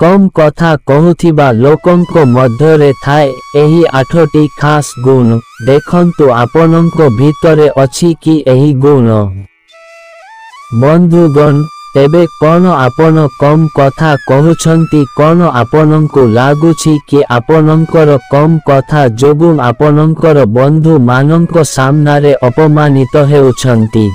कम कथा कहूथिबा लोकंक मध्यरे थाए एही 8टी खास गुण। देखंतु आपनंक भितरे अछि कि एही गुण। बंधुगण, तेबे कौन आपन कम कथा कहउछंती? कौन आपनंकु लागुछि कि आपनंकर कम कथा जोगु आपनंकर बंधु मानंक सामनारे अपमानित हेउछंती?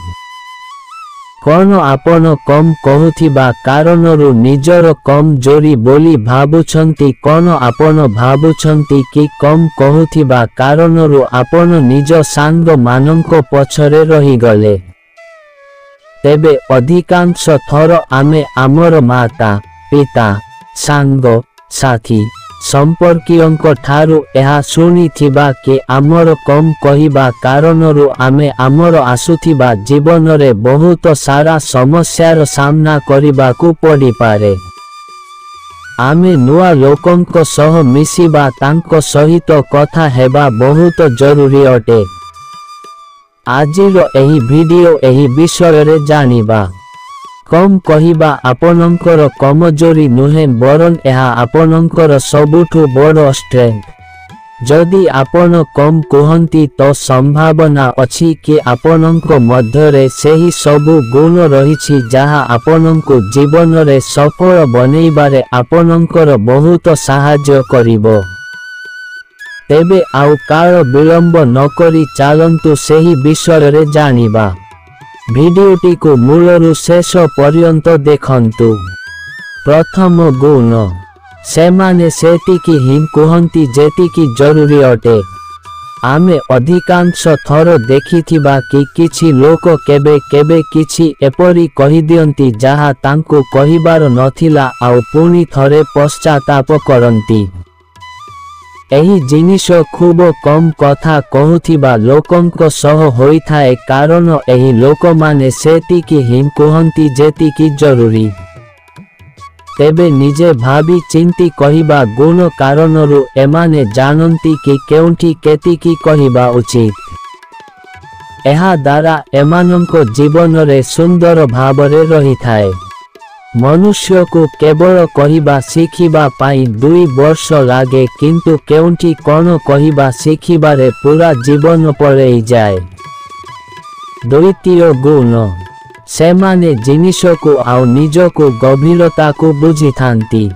कौन आपन कम कहूथिबा कारणरु निजर कम जोरी बोली भाबुछंती? कौन आपन भाबुछंती कि कम कहूथिबा कारणरु आपन निज सांग मानंक पछरे रहीगले? तेबे अधिकांश थर आमे आमर माता पिता सांग साथी संपर्कीयंक ठारू एहा शुणिथिबा कि आमर कम कहिबा कारणरु आमे आमर आसुथिबा जीवनरे बहुत सारा समस्यार सामना करिबाकू पड़ी पारे। आमे नुआ लोकंक सह मिसिबा तांक सहित कथा हेबा बहुत जरूरी अटे। आजिर एही वीडियो एही विषय रे जानिबा। कम कहिबा आपनंकर कमजोरी नुहे बरन एहा आपनंकर सबुठु बड़ स्ट्रेंथ। जदि आपन कम कहंती तो संभावना अछि कि आपनंक मध्यरे सेही सबु गुण रहिछि जाहा आपनंकु जीवन रे सफल बनैबारे आपनंकर बहुत साहाय्य करिबो। तेबे आउ काल विलंब नकरी चालंतु सेही विषय रे जानिबा। भिडियोटी को मूलरु शेष पर्यंत देखंतु। प्रथम गुण, सेमाने सेतिकी ही कहंती जेतिकी जरूरी अटे। आमे अधिकांश थर देखिथिबा कि किछि लोक केबे केबे किछि एपरी कहि दियंती जाहा तांकु कहिबार नथिला आउ पुनी थरे पश्चाताप करंती। एही जिनिष खूब कम कथा कहूथिबा लोकंक सह होइथाए कारण एही लोकमाने सेतिकी ही कहंती जेतिकी जरूरी। तेबे निजे भाबी चिंती कहिबा गुण कारणरु एमाने जानंती कि केउंठी केतिकी कहिबा उचित। एहा द्वारा एमानंक जीवनरे सुंदर भावरे रहिथाए। मनुष्य को केवल कहिबा शिखिबा पाई 2 वर्ष लागे किंतु केउंठी कौन कहिबा शिखिबारे पूरा जीवन पड़ेई जाए। द्वितीय गुण, सेमाने जिनिष को आउ निज को गभीरता को बुझिथांती।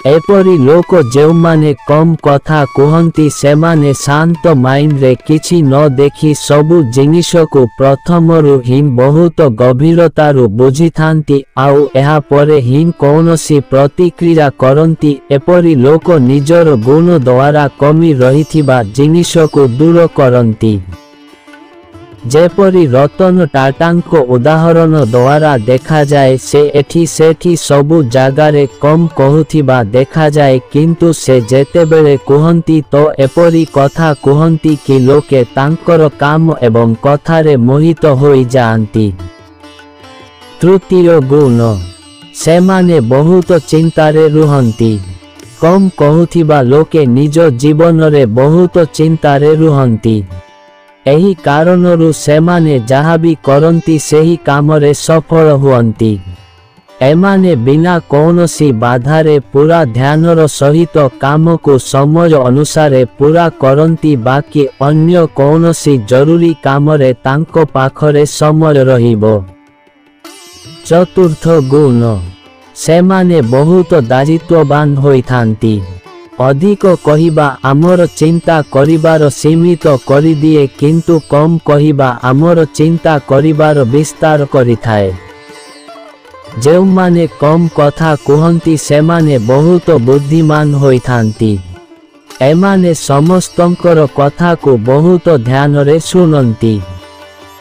एपरी लोक जेउमाने कम कथा कहंती सेमाने शांत माइंड रे किछि न देखि सबु जिनिष को प्रथमरु ही बहुत गभीरतारु बुझिथांती आउ एहा परे ही कौनसी प्रतिक्रिया करंती। एपरी लोक निजर गुण द्वारा कमी रहिथिबा जिनिष को दूर करंती। जेपरी रतन टाटांक उदाहरण द्वारा देखा जाए से एठी सेठी सबु जागारे कम कहूथिबा देखा जाए किंतु से जेतेबेले कहंती तो एपरी कथा कहंती कि लोके तांकर काम एवं कथारे मोहित होई जाआंती। तृतीय गुण, सेमाने बहुत चिंतारे रुहंती। कम कहूथिबा लोके निज जीवनरे बहुत चिंतारे रुहंती। एही कारणरु सेमाने जहा भी करंती सेही कामरे सफल हुअंती। एमाने बिना कौनसी बाधारे पूरा ध्यानर सहित काम को समय अनुसारे पूरा करंती बाकी अन्य कौनसी जरूरी कामरे तांको पाखरे समय रहिबो। चतुर्थ गुण, सेमाने बहुत दायित्ववान होइथांती। अधिक कहिबा आमर चिंता करिबार सीमित करि दिए किंतु कम कहिबा आमर चिंता करिबार विस्तार करिथाए। जेउमाने कम कथा कहंती सेमाने बहुत बुद्धिमान होइथांती। एमाने समस्तंकर कथा को बहुत ध्यान रे सुनंती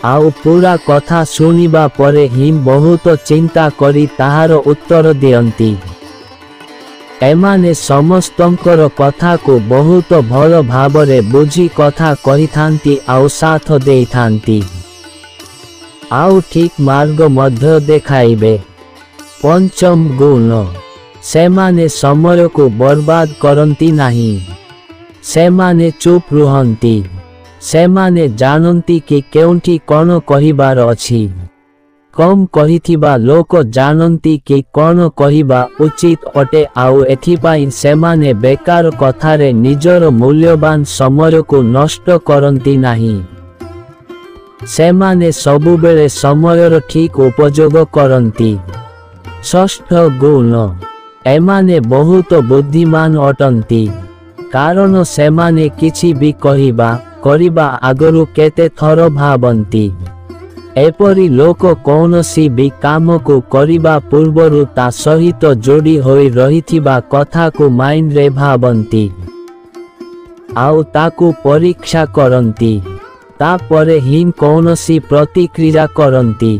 आउ पूरा कथा सुनिबा परे ही बहुत चिंता करी ताहार उत्तर दियंती। एमाने समस्तंकर कथा को बहुत भल भावरे बुझी कथा कहिथांती आउ साथ देइथांती आउ ठीक मार्ग मध्य देखाइबे। पंचम गुण, सेमाने समय को बर्बाद करंती नाही। सेमाने चुप रुहंती। सेमाने जानंती कि केउंठी कौन कहिबार अछि। कम कहिथिबा लोक जानती कि कौन कहिबा उचित अटे आउ एथिपाई सेमाने बेकार कथारे निजर मूल्यवान समय को नष्ट करती नहीं। सेमाने सबुबेले समयर ठीक उपयोग करती। षष्ठ गुण एमाने बहुत बुद्धिमान अटंती कारण सेमाने किछि भी कहिबा करिबा आगरु केते थर भाबंती। एपरि लोक कौनसी भी काम को करिबा पूर्वरु ता सहित जोड़ी होई रहिथिबा कथा को माइंड रे भाबंती आउ ताकु परीक्षा करंती तापरे ही कौनसी प्रतिक्रिया करंती।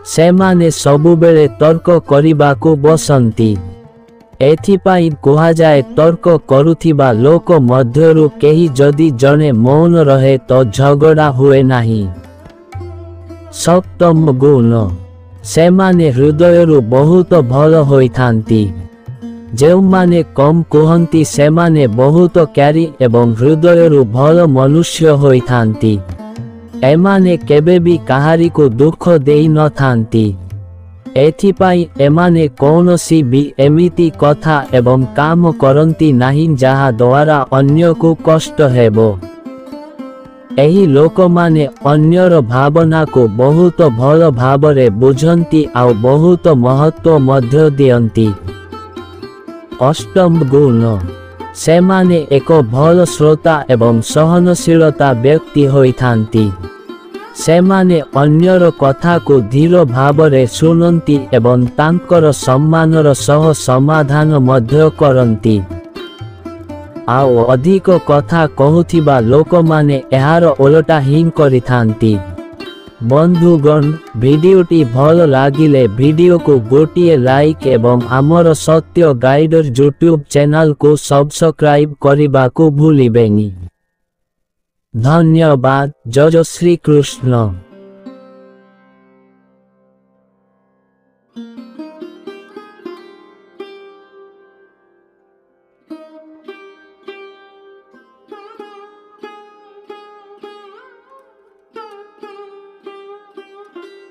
सेमाने सबुबेले तर्क करिबाकु बसंती। एथिपाई कुहाजाए तर्क करुथिबा लोक मध्यरु केही जदि जने मौन रहे तो झगड़ा हुए नहीं। सप्तम गुण सेमाने हृदयरु बहुत भल होइथांती। जेउमाने कम कुहंती सेमाने बहुत क्यारी एवं हृदयरु भल मनुष्य होइथांती। एमाने केबे भी काहारी को दुख देई न थांती। एथिपाई एमाने कौनसी भी एमिति कथा एवं काम करंती नहीं जहा द्वारा अन्य को कष्ट हेबो। एही लोक माने अन्यर भावना को बहुत भल भावरे बुझंती आउ बहुत महत्व मध्य दियंती। अष्टम गुण सेमाने एक भल श्रोता एवं सहनशीलता व्यक्ति होइथांती। सेमाने अन्यर कथा को धीर भावरे सुनंती एवं तांकर सम्मानर सह समाधान मध्य करंती। आउ अधिक कथा कहूथिबा लोक माने एहार ओलटा हिं करिथांती। बंधुगण भिडियोटी भल लागिले भिडियो को गोटिए लाइक एवं आमर सत्य गाइडर यूट्यूब चैनल को सब्सक्राइब करिबाकु भूलिबेनी। धन्यवाद। जय श्री कृष्ण।